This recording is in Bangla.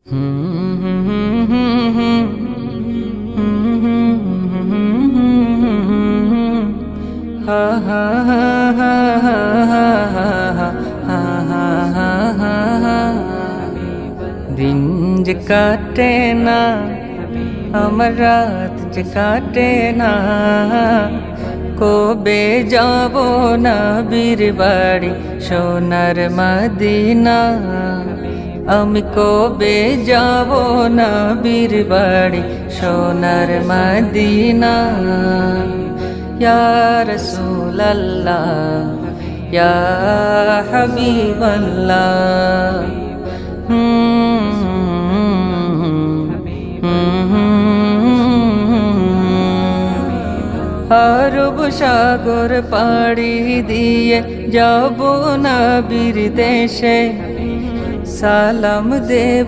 দিন যে কাটে না আমার রাত যে কাটে না, কবে যাব নবীর বাড়ি সোনার মদিনা। আমি কবে যাব নবীর বাড়ি সোনার মদিনা। ইয়া রাসূলুল্লাহ ইয়া হাবিবাল্লাহ। আরব সাগর পাড়ি দিয়ে যাব নবীর দেশে, সালাম দেব